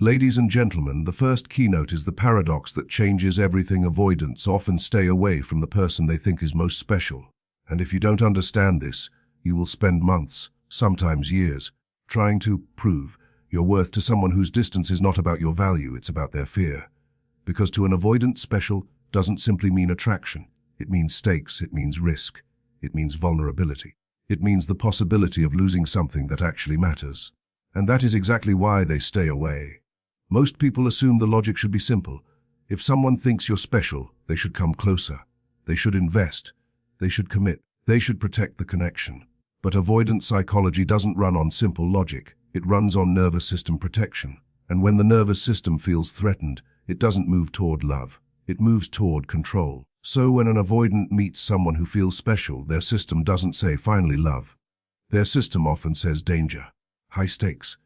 Ladies and gentlemen, the first keynote is the paradox that changes everything. Avoidants often stay away from the person they think is most special. And if you don't understand this, you will spend months, sometimes years, trying to prove your worth to someone whose distance is not about your value, it's about their fear. Because to an avoidant, special doesn't simply mean attraction. It means stakes, it means risk, it means vulnerability. It means the possibility of losing something that actually matters. And that is exactly why they stay away. Most people assume the logic should be simple. If someone thinks you're special, they should come closer. They should invest. They should commit. They should protect the connection. But avoidant psychology doesn't run on simple logic. It runs on nervous system protection. And when the nervous system feels threatened, it doesn't move toward love. It moves toward control. So when an avoidant meets someone who feels special, their system doesn't say, finally love. Their system often says, danger. High stakes.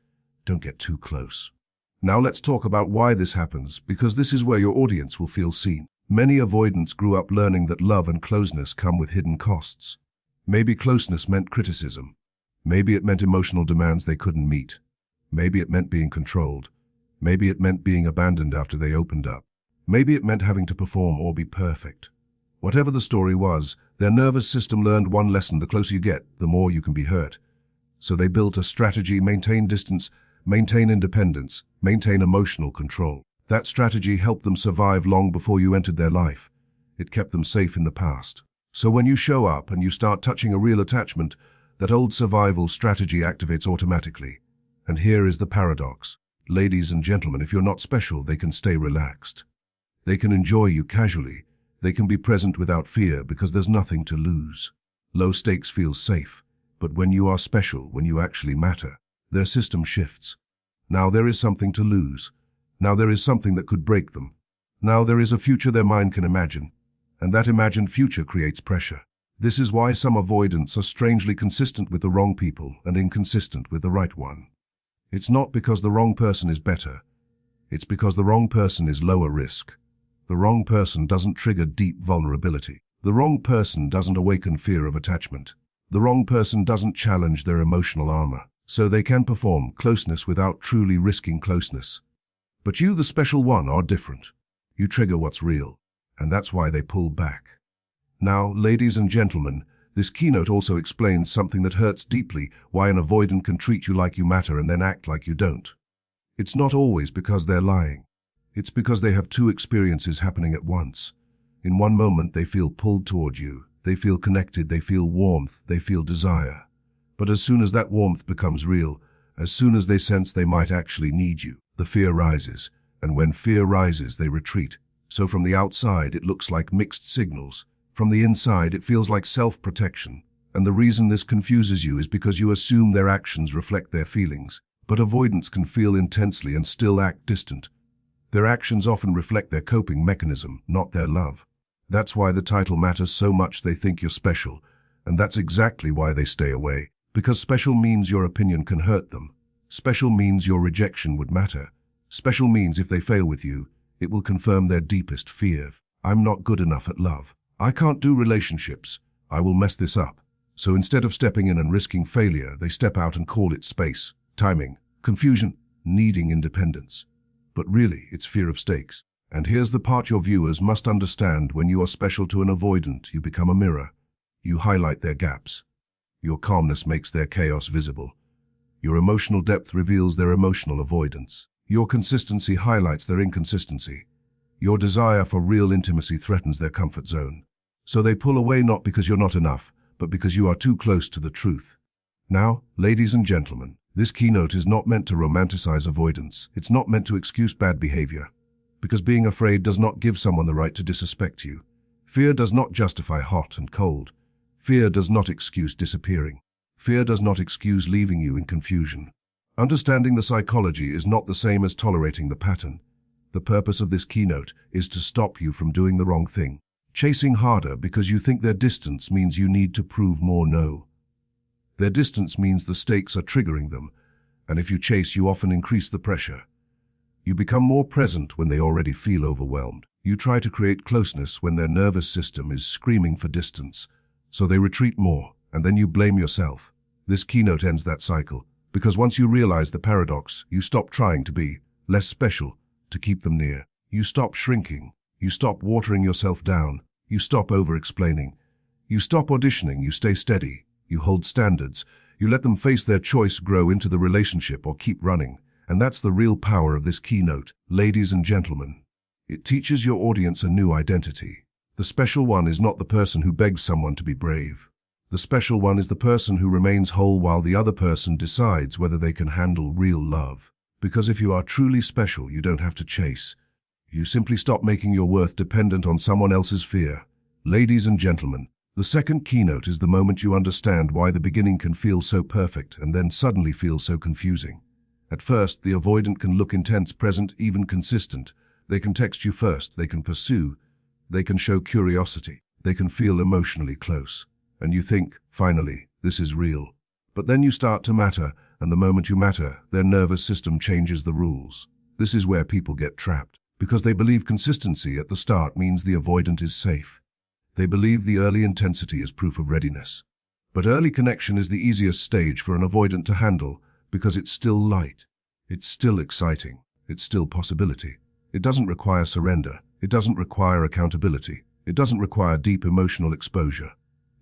Don't get too close. Now let's talk about why this happens, because this is where your audience will feel seen. Many avoidants grew up learning that love and closeness come with hidden costs. Maybe closeness meant criticism. Maybe it meant emotional demands they couldn't meet. Maybe it meant being controlled. Maybe it meant being abandoned after they opened up. Maybe it meant having to perform or be perfect. Whatever the story was, their nervous system learned one lesson: the closer you get, the more you can be hurt. So they built a strategy: maintain distance, maintain independence, maintain emotional control. That strategy helped them survive long before you entered their life. It kept them safe in the past. So when you show up and you start touching a real attachment, that old survival strategy activates automatically. And here is the paradox. Ladies and gentlemen, if you're not special, they can stay relaxed. They can enjoy you casually. They can be present without fear because there's nothing to lose. Low stakes feels safe. But when you are special, when you actually matter, their system shifts. Now there is something to lose. Now there is something that could break them. Now there is a future their mind can imagine. And that imagined future creates pressure. This is why some avoidants are strangely consistent with the wrong people and inconsistent with the right one. It's not because the wrong person is better. It's because the wrong person is lower risk. The wrong person doesn't trigger deep vulnerability. The wrong person doesn't awaken fear of attachment. The wrong person doesn't challenge their emotional armor. So they can perform closeness without truly risking closeness. But you, the special one, are different. You trigger what's real, and that's why they pull back. Now, ladies and gentlemen, this keynote also explains something that hurts deeply: why an avoidant can treat you like you matter and then act like you don't. It's not always because they're lying. It's because they have two experiences happening at once. In one moment, they feel pulled toward you. They feel connected, they feel warmth, they feel desire. But as soon as that warmth becomes real, as soon as they sense they might actually need you, the fear rises. And when fear rises, they retreat. So from the outside, it looks like mixed signals. From the inside, it feels like self-protection. And the reason this confuses you is because you assume their actions reflect their feelings. But avoidants can feel intensely and still act distant. Their actions often reflect their coping mechanism, not their love. That's why the title matters so much. They think you're special. And that's exactly why they stay away. Because special means your opinion can hurt them. Special means your rejection would matter. Special means if they fail with you, it will confirm their deepest fear. I'm not good enough at love. I can't do relationships. I will mess this up. So instead of stepping in and risking failure, they step out and call it space, timing, confusion, needing independence. But really, it's fear of stakes. And here's the part your viewers must understand: when you are special to an avoidant, you become a mirror. You highlight their gaps. Your calmness makes their chaos visible. Your emotional depth reveals their emotional avoidance. Your consistency highlights their inconsistency. Your desire for real intimacy threatens their comfort zone. So they pull away, not because you're not enough, but because you are too close to the truth. Now, ladies and gentlemen, this keynote is not meant to romanticize avoidance. It's not meant to excuse bad behavior. Because being afraid does not give someone the right to disrespect you. Fear does not justify hot and cold. Fear does not excuse disappearing. Fear does not excuse leaving you in confusion. Understanding the psychology is not the same as tolerating the pattern. The purpose of this keynote is to stop you from doing the wrong thing, chasing harder because you think their distance means you need to prove more. No. Their distance means the stakes are triggering them, and if you chase, you often increase the pressure. You become more present when they already feel overwhelmed. You try to create closeness when their nervous system is screaming for distance, so they retreat more, and then you blame yourself. This keynote ends that cycle, because once you realize the paradox, you stop trying to be less special, to keep them near. You stop shrinking. You stop watering yourself down. You stop over-explaining. You stop auditioning. You stay steady. You hold standards. You let them face their choice, grow into the relationship, or keep running. And that's the real power of this keynote, ladies and gentlemen. It teaches your audience a new identity. The special one is not the person who begs someone to be brave. The special one is the person who remains whole while the other person decides whether they can handle real love. Because if you are truly special, you don't have to chase. You simply stop making your worth dependent on someone else's fear. Ladies and gentlemen, the second keynote is the moment you understand why the beginning can feel so perfect and then suddenly feel so confusing. At first, the avoidant can look intense, present, even consistent. They can text you first, they can pursue, they can show curiosity, they can feel emotionally close. And you think, finally, this is real. But then you start to matter, and the moment you matter, their nervous system changes the rules. This is where people get trapped, because they believe consistency at the start means the avoidant is safe. They believe the early intensity is proof of readiness. But early connection is the easiest stage for an avoidant to handle because it's still light. It's still exciting. It's still possibility. It doesn't require surrender. It doesn't require accountability. It doesn't require deep emotional exposure.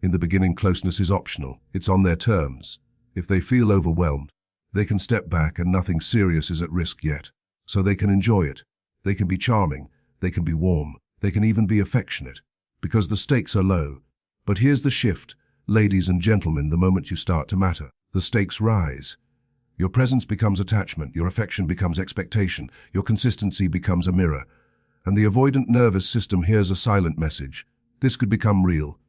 In the beginning, closeness is optional. It's on their terms. If they feel overwhelmed, they can step back and nothing serious is at risk yet. So they can enjoy it. They can be charming. They can be warm. They can even be affectionate. Because the stakes are low. But here's the shift, ladies and gentlemen, the moment you start to matter, the stakes rise. Your presence becomes attachment, your affection becomes expectation, your consistency becomes a mirror. And the avoidant nervous system hears a silent message. This could become real.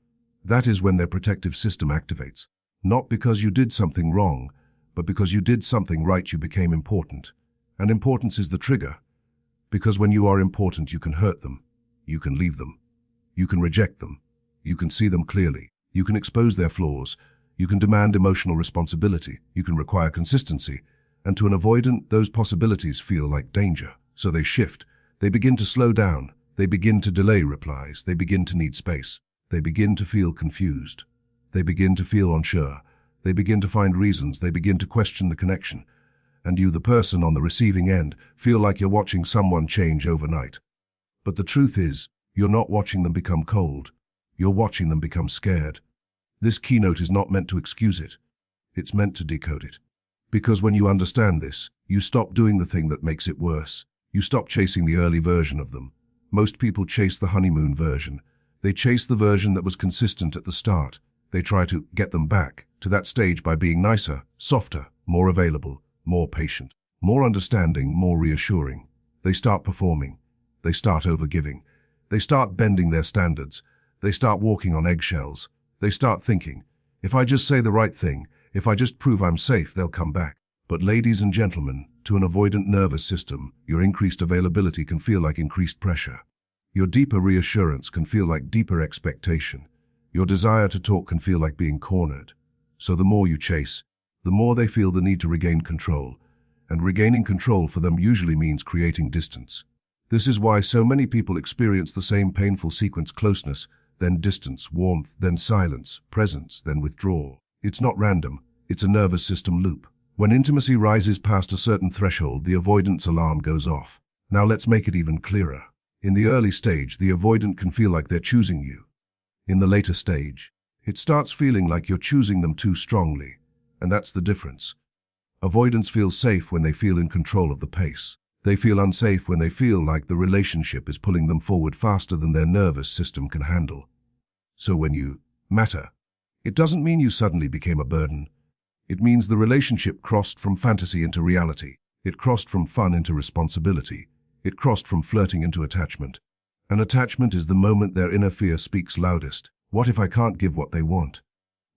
That is when their protective system activates. Not because you did something wrong, but because you did something right, you became important. And importance is the trigger. Because when you are important, you can hurt them. You can leave them. You can reject them. You can see them clearly. You can expose their flaws. You can demand emotional responsibility. You can require consistency. And to an avoidant, those possibilities feel like danger. So they shift. They begin to slow down. They begin to delay replies. They begin to need space. They begin to feel confused. They begin to feel unsure. They begin to find reasons. They begin to question the connection. And you, the person on the receiving end, feel like you're watching someone change overnight. But the truth is, you're not watching them become cold. You're watching them become scared. This keynote is not meant to excuse it. It's meant to decode it. Because when you understand this, you stop doing the thing that makes it worse. You stop chasing the early version of them. Most people chase the honeymoon version. They chase the version that was consistent at the start. They try to get them back to that stage by being nicer, softer, more available, more patient, more understanding, more reassuring. They start performing. They start overgiving. They start bending their standards. They start walking on eggshells. They start thinking, if I just say the right thing, if I just prove I'm safe, they'll come back. But ladies and gentlemen, to an avoidant nervous system, your increased availability can feel like increased pressure. Your deeper reassurance can feel like deeper expectation. Your desire to talk can feel like being cornered. So the more you chase, the more they feel the need to regain control. And regaining control for them usually means creating distance. This is why so many people experience the same painful sequence: closeness, then distance, warmth, then silence, presence, then withdrawal. It's not random, it's a nervous system loop. When intimacy rises past a certain threshold, the avoidance alarm goes off. Now let's make it even clearer. In the early stage, the avoidant can feel like they're choosing you. In the later stage, it starts feeling like you're choosing them too strongly. And that's the difference. Avoidants feel safe when they feel in control of the pace. They feel unsafe when they feel like the relationship is pulling them forward faster than their nervous system can handle. So when you matter, it doesn't mean you suddenly became a burden. It means the relationship crossed from fantasy into reality. It crossed from fun into responsibility. It crossed from flirting into attachment. And attachment is the moment their inner fear speaks loudest. What if I can't give what they want?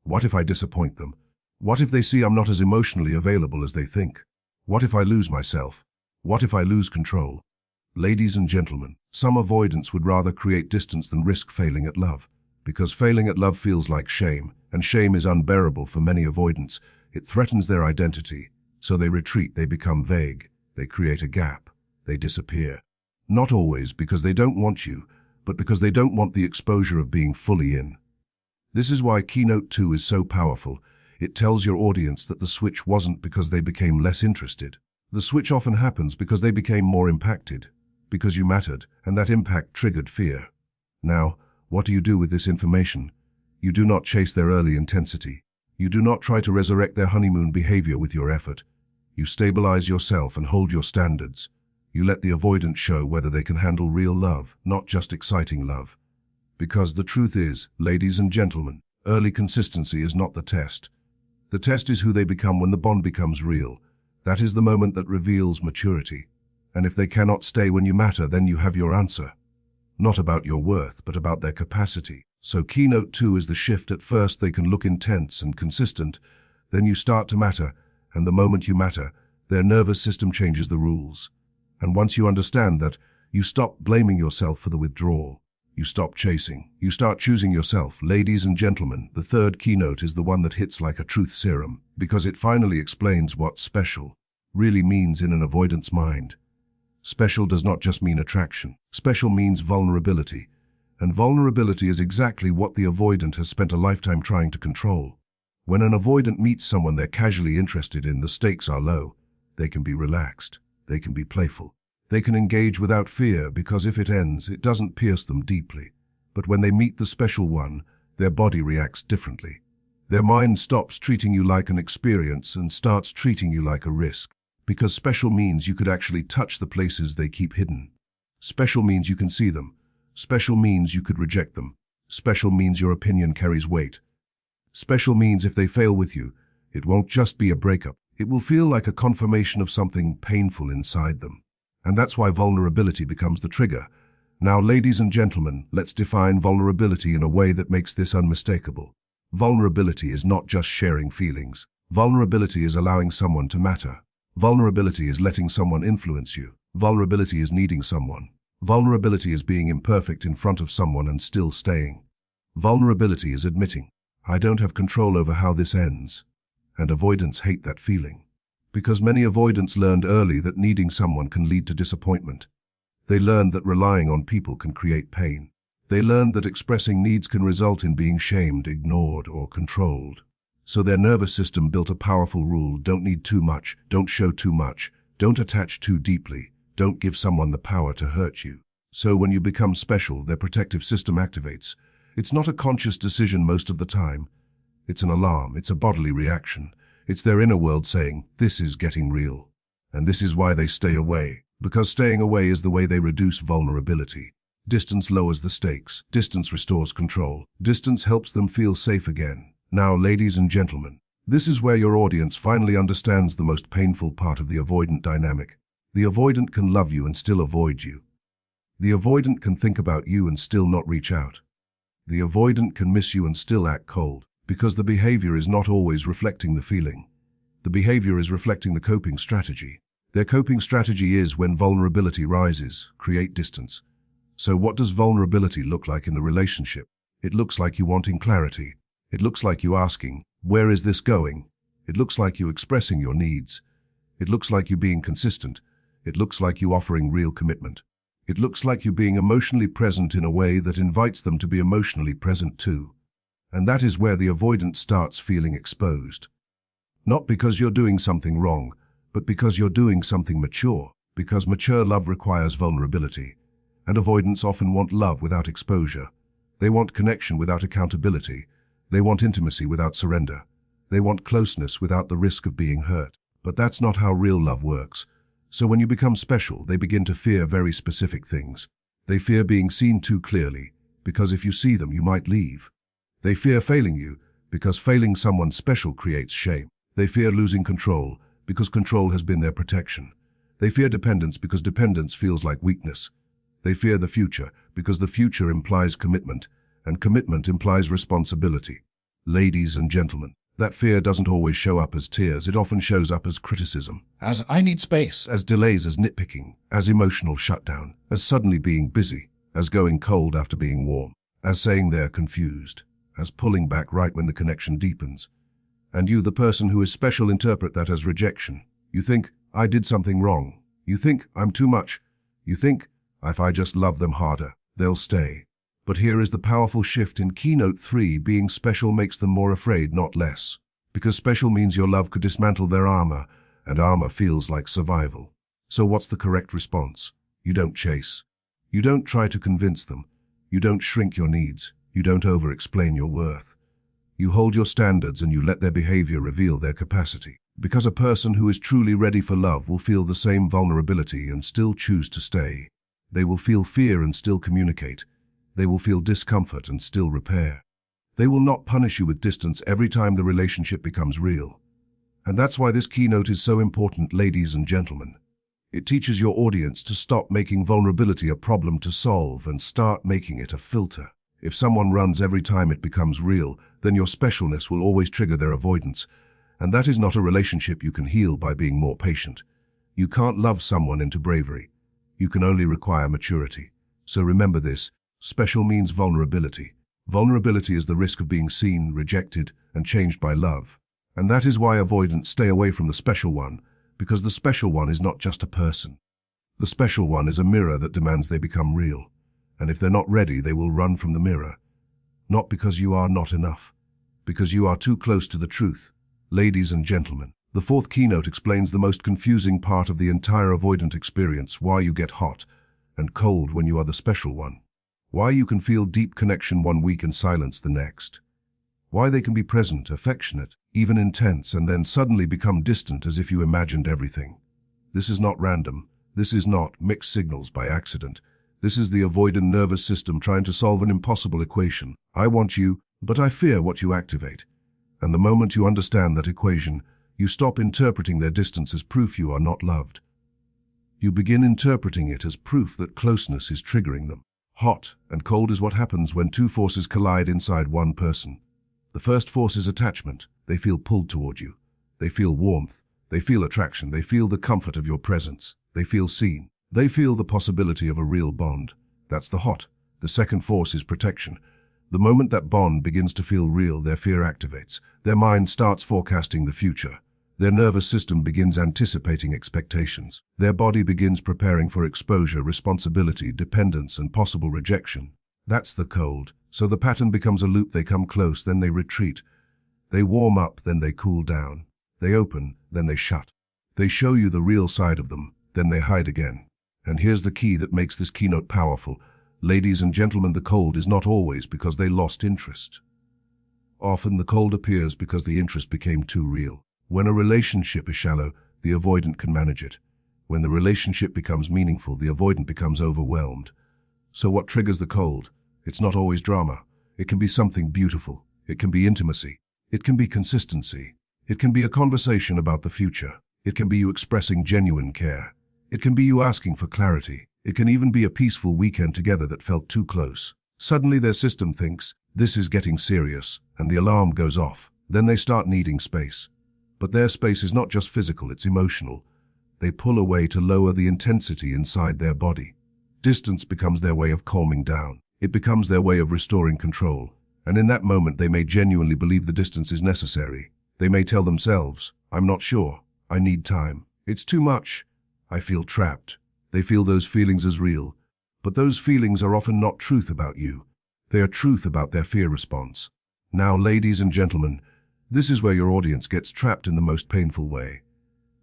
What if I disappoint them? What if they see I'm not as emotionally available as they think? What if I lose myself? What if I lose control? Ladies and gentlemen, some avoidants would rather create distance than risk failing at love. Because failing at love feels like shame, and shame is unbearable for many avoidants. It threatens their identity. So they retreat, they become vague, they create a gap, they disappear. Not always because they don't want you, but because they don't want the exposure of being fully in. This is why Keynote 2 is so powerful. It tells your audience that the switch wasn't because they became less interested. The switch often happens because they became more impacted, because you mattered, and that impact triggered fear. Now, what do you do with this information? You do not chase their early intensity. You do not try to resurrect their honeymoon behavior with your effort. You stabilize yourself and hold your standards. You let the avoidant show whether they can handle real love, not just exciting love. Because the truth is, ladies and gentlemen, early consistency is not the test. The test is who they become when the bond becomes real. That is the moment that reveals maturity. And if they cannot stay when you matter, then you have your answer. Not about your worth, but about their capacity. So keynote 2 is the shift. At first they can look intense and consistent, then you start to matter, and the moment you matter, their nervous system changes the rules. And once you understand that, you stop blaming yourself for the withdrawal. You stop chasing. You start choosing yourself. Ladies and gentlemen, the third keynote is the one that hits like a truth serum, because it finally explains what special really means in an avoidant's mind. Special does not just mean attraction. Special means vulnerability. And vulnerability is exactly what the avoidant has spent a lifetime trying to control. When an avoidant meets someone they're casually interested in, the stakes are low. They can be relaxed. They can be playful. They can engage without fear because if it ends, it doesn't pierce them deeply. But when they meet the special one, their body reacts differently. Their mind stops treating you like an experience and starts treating you like a risk. Because special means you could actually touch the places they keep hidden. Special means you can see them. Special means you could reject them. Special means your opinion carries weight. Special means if they fail with you, it won't just be a breakup. It will feel like a confirmation of something painful inside them. And that's why vulnerability becomes the trigger. Now, ladies and gentlemen, let's define vulnerability in a way that makes this unmistakable. Vulnerability is not just sharing feelings. Vulnerability is allowing someone to matter. Vulnerability is letting someone influence you. Vulnerability is needing someone. Vulnerability is being imperfect in front of someone and still staying. Vulnerability is admitting, I don't have control over how this ends. And avoidants hate that feeling. Because many avoidants learned early that needing someone can lead to disappointment. They learned that relying on people can create pain. They learned that expressing needs can result in being shamed, ignored, or controlled. So their nervous system built a powerful rule: don't need too much, don't show too much, don't attach too deeply, don't give someone the power to hurt you. So when you become special, their protective system activates. It's not a conscious decision most of the time. It's an alarm, it's a bodily reaction. It's their inner world saying, this is getting real. And this is why they stay away. Because staying away is the way they reduce vulnerability. Distance lowers the stakes. Distance restores control. Distance helps them feel safe again. Now, ladies and gentlemen, this is where your audience finally understands the most painful part of the avoidant dynamic. The avoidant can love you and still avoid you. The avoidant can think about you and still not reach out. The avoidant can miss you and still act cold. Because the behavior is not always reflecting the feeling. The behavior is reflecting the coping strategy. Their coping strategy is, when vulnerability rises, create distance. So what does vulnerability look like in the relationship? It looks like you wanting clarity. It looks like you asking, where is this going? It looks like you expressing your needs. It looks like you being consistent. It looks like you offering real commitment. It looks like you being emotionally present in a way that invites them to be emotionally present too. And that is where the avoidant starts feeling exposed. Not because you're doing something wrong, but because you're doing something mature. Because mature love requires vulnerability. And avoidants often want love without exposure. They want connection without accountability. They want intimacy without surrender. They want closeness without the risk of being hurt. But that's not how real love works. So when you become special, they begin to fear very specific things. They fear being seen too clearly, because if you see them, you might leave. They fear failing you, because failing someone special creates shame. They fear losing control, because control has been their protection. They fear dependence, because dependence feels like weakness. They fear the future, because the future implies commitment, and commitment implies responsibility. Ladies and gentlemen, that fear doesn't always show up as tears. It often shows up as criticism, as I need space, as delays, as nitpicking, as emotional shutdown, as suddenly being busy, as going cold after being warm, as saying they're confused, as pulling back right when the connection deepens. And you, the person who is special, interpret that as rejection. You think, I did something wrong. You think, I'm too much. You think, if I just love them harder, they'll stay. But here is the powerful shift in keynote 3, being special makes them more afraid, not less. Because special means your love could dismantle their armor, and armor feels like survival. So what's the correct response? You don't chase. You don't try to convince them. You don't shrink your needs. You don't over-explain your worth. You hold your standards and you let their behavior reveal their capacity. Because a person who is truly ready for love will feel the same vulnerability and still choose to stay. They will feel fear and still communicate. They will feel discomfort and still repair. They will not punish you with distance every time the relationship becomes real. And that's why this keynote is so important, ladies and gentlemen. It teaches your audience to stop making vulnerability a problem to solve and start making it a filter. If someone runs every time it becomes real, then your specialness will always trigger their avoidance. And that is not a relationship you can heal by being more patient. You can't love someone into bravery. You can only require maturity. So remember this, special means vulnerability. Vulnerability is the risk of being seen, rejected, and changed by love. And that is why avoidants stay away from the special one, because the special one is not just a person. The special one is a mirror that demands they become real. And if they're not ready, they will run from the mirror. Not because you are not enough, because you are too close to the truth. Ladies and gentlemen, the fourth keynote explains the most confusing part of the entire avoidant experience, why you get hot and cold when you are the special one. Why you can feel deep connection one week and silence the next. Why they can be present, affectionate, even intense, and then suddenly become distant as if you imagined everything. This is not random. This is not mixed signals by accident. This is the avoidant nervous system trying to solve an impossible equation. I want you, but I fear what you activate. And the moment you understand that equation, you stop interpreting their distance as proof you are not loved. You begin interpreting it as proof that closeness is triggering them. Hot and cold is what happens when two forces collide inside one person. The first force is attachment. They feel pulled toward you. They feel warmth. They feel attraction. They feel the comfort of your presence. They feel seen. They feel the possibility of a real bond. That's the hot. The second force is protection. The moment that bond begins to feel real, their fear activates. Their mind starts forecasting the future. Their nervous system begins anticipating expectations. Their body begins preparing for exposure, responsibility, dependence, and possible rejection. That's the cold. So the pattern becomes a loop. They come close, then they retreat. They warm up, then they cool down. They open, then they shut. They show you the real side of them, then they hide again. And here's the key that makes this keynote powerful. Ladies and gentlemen, the cold is not always because they lost interest. Often the cold appears because the interest became too real. When a relationship is shallow, the avoidant can manage it. When the relationship becomes meaningful, the avoidant becomes overwhelmed. So what triggers the cold? It's not always drama. It can be something beautiful. It can be intimacy. It can be consistency. It can be a conversation about the future. It can be you expressing genuine care. It can be you asking for clarity. It can even be a peaceful weekend together that felt too close. Suddenly their system thinks, this is getting serious, and the alarm goes off. Then they start needing space. But their space is not just physical, it's emotional. They pull away to lower the intensity inside their body. Distance becomes their way of calming down. It becomes their way of restoring control. And in that moment they may genuinely believe the distance is necessary. They may tell themselves, I'm not sure. I need time. It's too much. I feel trapped. They feel those feelings as real. But those feelings are often not truth about you. They are truth about their fear response. Now, ladies and gentlemen, this is where your audience gets trapped in the most painful way.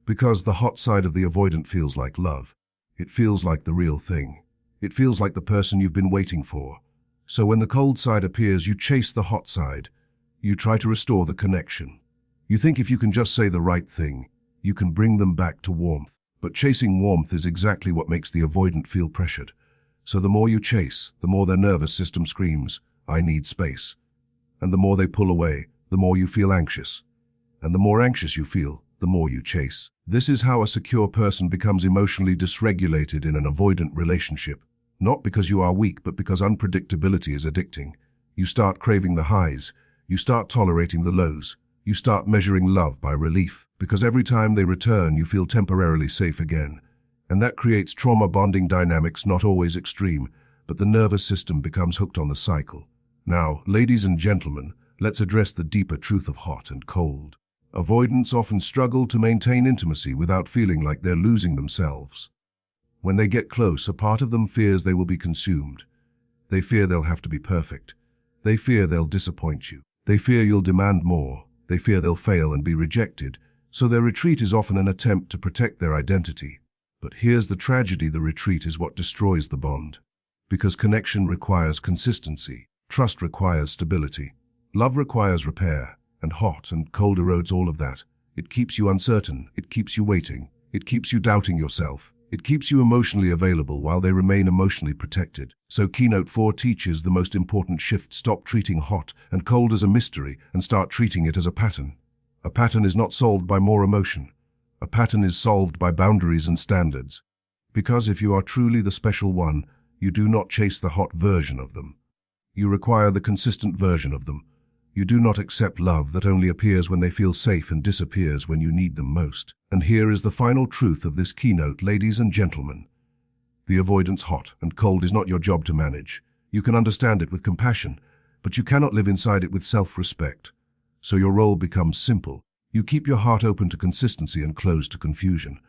Because the hot side of the avoidant feels like love. It feels like the real thing. It feels like the person you've been waiting for. So when the cold side appears, you chase the hot side. You try to restore the connection. You think if you can just say the right thing, you can bring them back to warmth. But chasing warmth is exactly what makes the avoidant feel pressured. So the more you chase, the more their nervous system screams, I need space. And the more they pull away, the more you feel anxious. And the more anxious you feel, the more you chase. This is how a secure person becomes emotionally dysregulated in an avoidant relationship. Not because you are weak, but because unpredictability is addicting. You start craving the highs. You start tolerating the lows. You start measuring love by relief. Because every time they return, you feel temporarily safe again. And that creates trauma bonding dynamics, not always extreme, but the nervous system becomes hooked on the cycle. Now, ladies and gentlemen, let's address the deeper truth of hot and cold. Avoidants often struggle to maintain intimacy without feeling like they're losing themselves. When they get close, a part of them fears they will be consumed. They fear they'll have to be perfect. They fear they'll disappoint you. They fear you'll demand more. They fear they'll fail and be rejected. So their retreat is often an attempt to protect their identity. But here's the tragedy: the retreat is what destroys the bond. Because connection requires consistency, trust requires stability, love requires repair, and hot and cold erodes all of that. It keeps you uncertain, it keeps you waiting, it keeps you doubting yourself, it keeps you emotionally available while they remain emotionally protected. So Keynote 4 teaches the most important shift: stop treating hot and cold as a mystery and start treating it as a pattern. A pattern is not solved by more emotion. A pattern is solved by boundaries and standards. Because if you are truly the special one, you do not chase the hot version of them. You require the consistent version of them. You do not accept love that only appears when they feel safe and disappears when you need them most. And here is the final truth of this keynote, ladies and gentlemen. The avoidance hot and cold is not your job to manage. You can understand it with compassion, but you cannot live inside it with self-respect. So your role becomes simple. You keep your heart open to consistency and closed to confusion.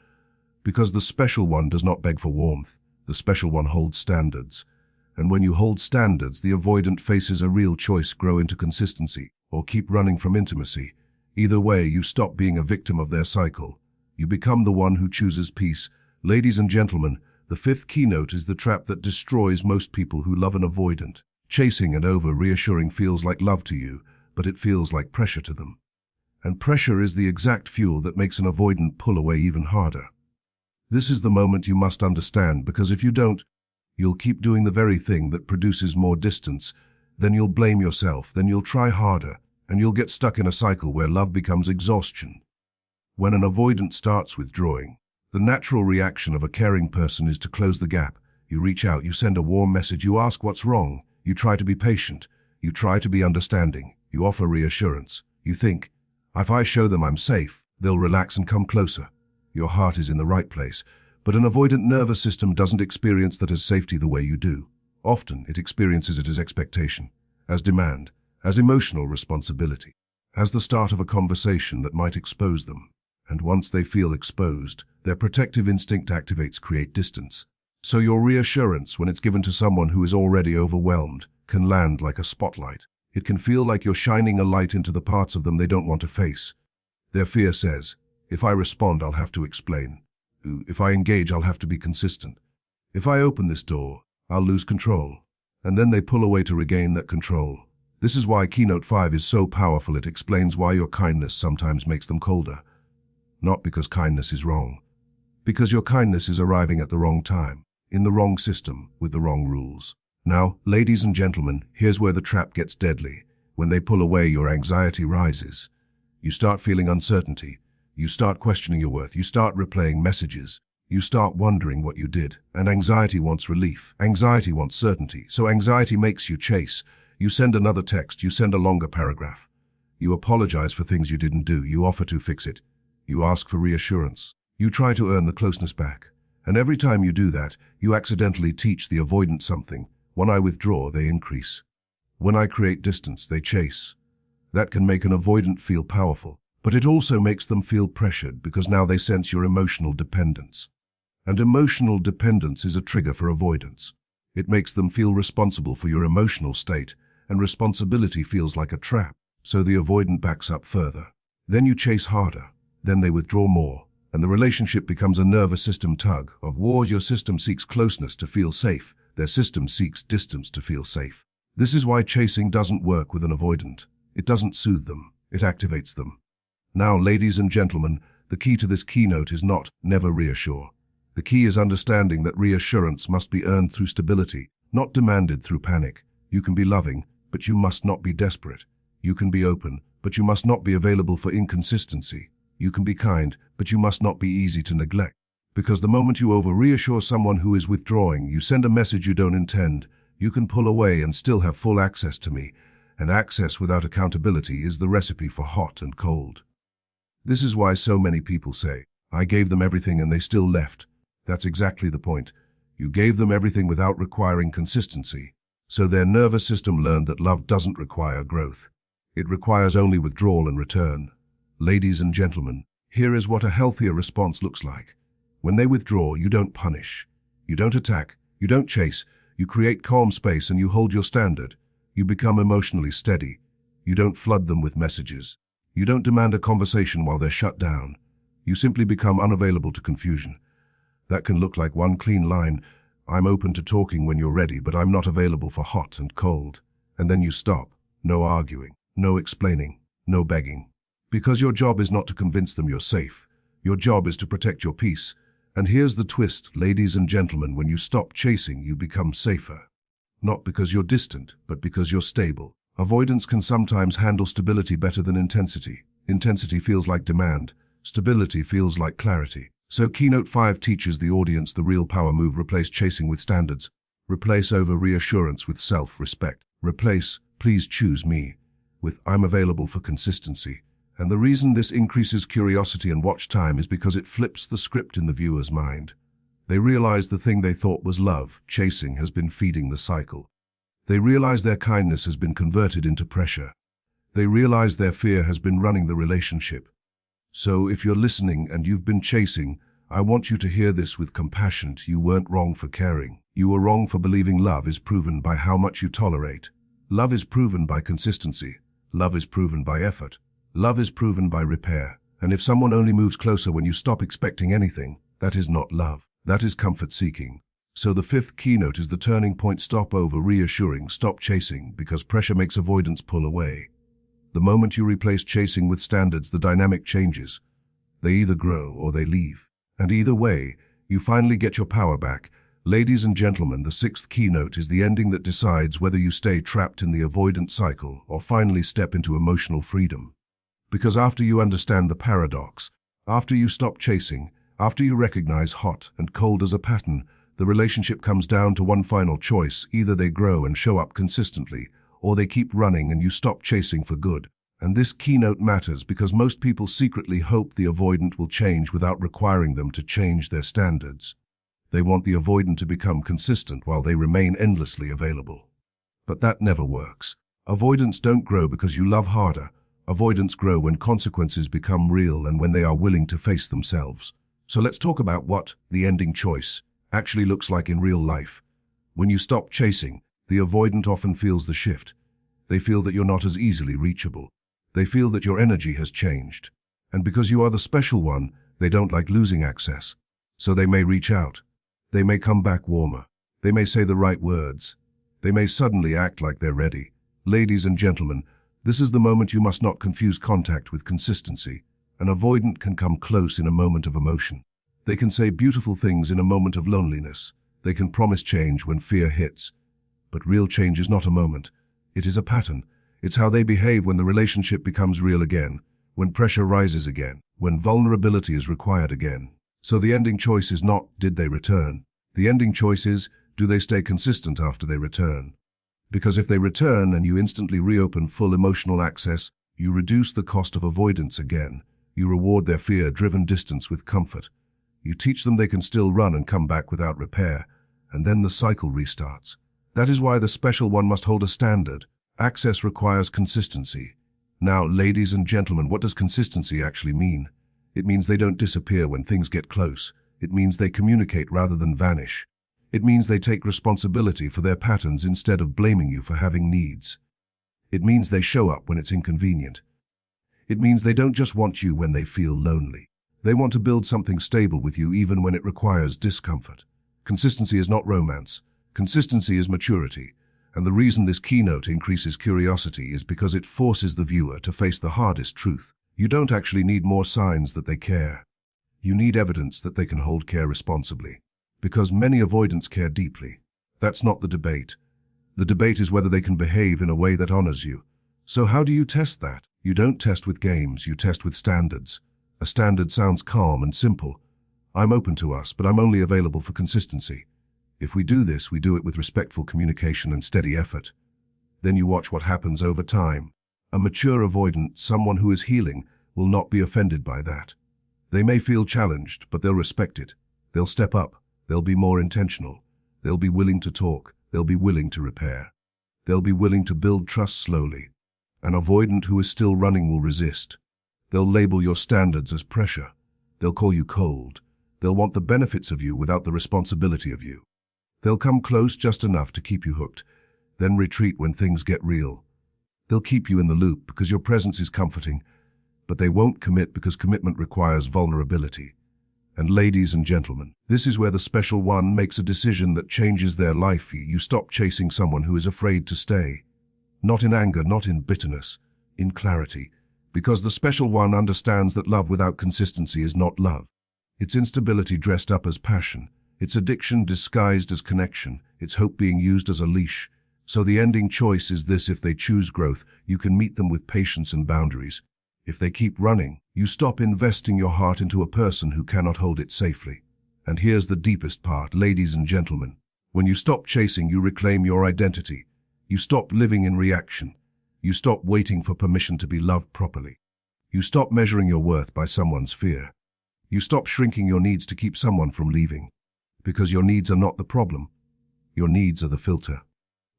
Because the special one does not beg for warmth. The special one holds standards. And when you hold standards, the avoidant faces a real choice: grow into consistency or keep running from intimacy. Either way, you stop being a victim of their cycle. You become the one who chooses peace. Ladies and gentlemen, the fifth keynote is the trap that destroys most people who love an avoidant. Chasing and over-reassuring feels like love to you, but it feels like pressure to them. And pressure is the exact fuel that makes an avoidant pull away even harder. This is the moment you must understand, because if you don't, you'll keep doing the very thing that produces more distance. Then you'll blame yourself, then you'll try harder, and you'll get stuck in a cycle where love becomes exhaustion. When an avoidant starts withdrawing, the natural reaction of a caring person is to close the gap. You reach out, you send a warm message, you ask what's wrong, you try to be patient, you try to be understanding, you offer reassurance. You think, if I show them I'm safe, they'll relax and come closer. Your heart is in the right place, but an avoidant nervous system doesn't experience that as safety the way you do. Often, it experiences it as expectation, as demand, as emotional responsibility, as the start of a conversation that might expose them. And once they feel exposed, their protective instinct activates, create distance. So your reassurance, when it's given to someone who is already overwhelmed, can land like a spotlight. It can feel like you're shining a light into the parts of them they don't want to face. Their fear says, if I respond, I'll have to explain. If I engage, I'll have to be consistent. If I open this door, I'll lose control. And then they pull away to regain that control. This is why Keynote 5 is so powerful. It explains why your kindness sometimes makes them colder. Not because kindness is wrong. Because your kindness is arriving at the wrong time, in the wrong system, with the wrong rules. Now, ladies and gentlemen, here's where the trap gets deadly. When they pull away, your anxiety rises. You start feeling uncertainty. You start questioning your worth. You start replaying messages. You start wondering what you did. And anxiety wants relief. Anxiety wants certainty. So anxiety makes you chase. You send another text. You send a longer paragraph. You apologize for things you didn't do. You offer to fix it. You ask for reassurance. You try to earn the closeness back. And every time you do that, you accidentally teach the avoidant something. When I withdraw, they increase. When I create distance, they chase. That can make an avoidant feel powerful. But it also makes them feel pressured, because now they sense your emotional dependence. And emotional dependence is a trigger for avoidance. It makes them feel responsible for your emotional state, and responsibility feels like a trap, so the avoidant backs up further. Then you chase harder, then they withdraw more, and the relationship becomes a nervous system tug of war. Your system seeks closeness to feel safe, their system seeks distance to feel safe. This is why chasing doesn't work with an avoidant. It doesn't soothe them, it activates them. Now, ladies and gentlemen, the key to this keynote is not never reassure. The key is understanding that reassurance must be earned through stability, not demanded through panic. You can be loving, but you must not be desperate. You can be open, but you must not be available for inconsistency. You can be kind, but you must not be easy to neglect. Because the moment you over-reassure someone who is withdrawing, you send a message you don't intend. You can pull away and still have full access to me. And access without accountability is the recipe for hot and cold. This is why so many people say, I gave them everything and they still left. That's exactly the point. You gave them everything without requiring consistency. So their nervous system learned that love doesn't require growth. It requires only withdrawal and return. Ladies and gentlemen, here is what a healthier response looks like. When they withdraw, you don't punish. You don't attack. You don't chase. You create calm space and you hold your standard. You become emotionally steady. You don't flood them with messages. You don't demand a conversation while they're shut down. You simply become unavailable to confusion. That can look like one clean line: "I'm open to talking when you're ready, but I'm not available for hot and cold." And then you stop. No arguing, no explaining, no begging. Because your job is not to convince them you're safe. Your job is to protect your peace. And here's the twist, ladies and gentlemen: when you stop chasing, you become safer. Not because you're distant, but because you're stable. Avoidance can sometimes handle stability better than intensity. Intensity feels like demand. Stability feels like clarity. So Keynote 5 teaches the audience the real power move: replace chasing with standards. Replace over reassurance with self-respect. Replace "please choose me" with "I'm available for consistency." And the reason this increases curiosity and watch time is because it flips the script in the viewer's mind. They realize the thing they thought was love, chasing, has been feeding the cycle. They realize their kindness has been converted into pressure. They realize their fear has been running the relationship. So if you're listening and you've been chasing, I want you to hear this with compassion. You weren't wrong for caring. You were wrong for believing love is proven by how much you tolerate. Love is proven by consistency. Love is proven by effort. Love is proven by repair. And if someone only moves closer when you stop expecting anything, that is not love. That is comfort seeking. So the fifth keynote is the turning point: stop over reassuring, stop chasing, because pressure makes avoidance pull away. The moment you replace chasing with standards, the dynamic changes. They either grow or they leave. And either way, you finally get your power back. Ladies and gentlemen, the sixth keynote is the ending that decides whether you stay trapped in the avoidant cycle or finally step into emotional freedom. Because after you understand the paradox, after you stop chasing, after you recognize hot and cold as a pattern, the relationship comes down to one final choice: either they grow and show up consistently, or they keep running and you stop chasing for good. And this keynote matters because most people secretly hope the avoidant will change without requiring them to change their standards. They want the avoidant to become consistent while they remain endlessly available. But that never works. Avoidants don't grow because you love harder. Avoidants grow when consequences become real and when they are willing to face themselves. So let's talk about what the ending choice actually looks like in real life. When you stop chasing, the avoidant often feels the shift. They feel that you're not as easily reachable. They feel that your energy has changed. And because you are the special one, they don't like losing access. So they may reach out. They may come back warmer. They may say the right words. They may suddenly act like they're ready. Ladies and gentlemen, this is the moment you must not confuse contact with consistency. An avoidant can come close in a moment of emotion. They can say beautiful things in a moment of loneliness. They can promise change when fear hits. But real change is not a moment. It is a pattern. It's how they behave when the relationship becomes real again, when pressure rises again, when vulnerability is required again. So the ending choice is not, did they return? The ending choice is, do they stay consistent after they return? Because if they return and you instantly reopen full emotional access, you reduce the cost of avoidance again. You reward their fear-driven distance with comfort. You teach them they can still run and come back without repair, and then the cycle restarts. That is why the special one must hold a standard. Access requires consistency. Now, ladies and gentlemen, what does consistency actually mean? It means they don't disappear when things get close. It means they communicate rather than vanish. It means they take responsibility for their patterns instead of blaming you for having needs. It means they show up when it's inconvenient. It means they don't just want you when they feel lonely. They want to build something stable with you even when it requires discomfort. Consistency is not romance. Consistency is maturity. And the reason this keynote increases curiosity is because it forces the viewer to face the hardest truth. You don't actually need more signs that they care. You need evidence that they can hold care responsibly. Because many avoidants care deeply. That's not the debate. The debate is whether they can behave in a way that honors you. So how do you test that? You don't test with games, you test with standards. A standard sounds calm and simple. I'm open to us, but I'm only available for consistency. If we do this, we do it with respectful communication and steady effort. Then you watch what happens over time. A mature avoidant, someone who is healing, will not be offended by that. They may feel challenged, but they'll respect it. They'll step up. They'll be more intentional. They'll be willing to talk. They'll be willing to repair. They'll be willing to build trust slowly. An avoidant who is still running will resist. They'll label your standards as pressure. They'll call you cold. They'll want the benefits of you without the responsibility of you. They'll come close just enough to keep you hooked, then retreat when things get real. They'll keep you in the loop because your presence is comforting, but they won't commit because commitment requires vulnerability. And ladies and gentlemen, this is where the special one makes a decision that changes their life. You stop chasing someone who is afraid to stay. Not in anger, not in bitterness, in clarity. Because the special one understands that love without consistency is not love. It's instability dressed up as passion. It's addiction disguised as connection. It's hope being used as a leash. So the ending choice is this: if they choose growth, you can meet them with patience and boundaries. If they keep running, you stop investing your heart into a person who cannot hold it safely. And here's the deepest part, ladies and gentlemen. When you stop chasing, you reclaim your identity. You stop living in reaction. You stop waiting for permission to be loved properly. You stop measuring your worth by someone's fear. You stop shrinking your needs to keep someone from leaving. Because your needs are not the problem. Your needs are the filter.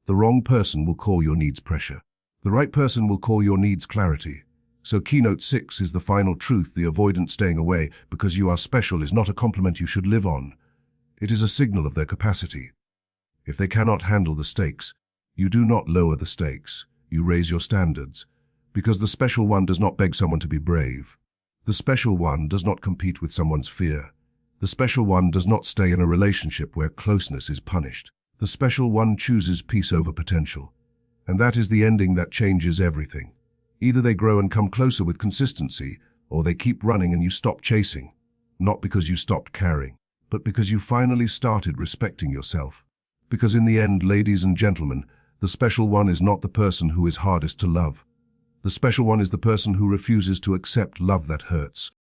The wrong person will call your needs pressure. The right person will call your needs clarity. So keynote 6 is the final truth: the avoidant staying away because you are special is not a compliment you should live on. It is a signal of their capacity. If they cannot handle the stakes, you do not lower the stakes. You raise your standards. Because the special one does not beg someone to be brave. The special one does not compete with someone's fear. The special one does not stay in a relationship where closeness is punished. The special one chooses peace over potential. And that is the ending that changes everything. Either they grow and come closer with consistency, or they keep running and you stop chasing. Not because you stopped caring, but because you finally started respecting yourself. Because in the end, ladies and gentlemen, the special one is not the person who is hardest to love. The special one is the person who refuses to accept love that hurts.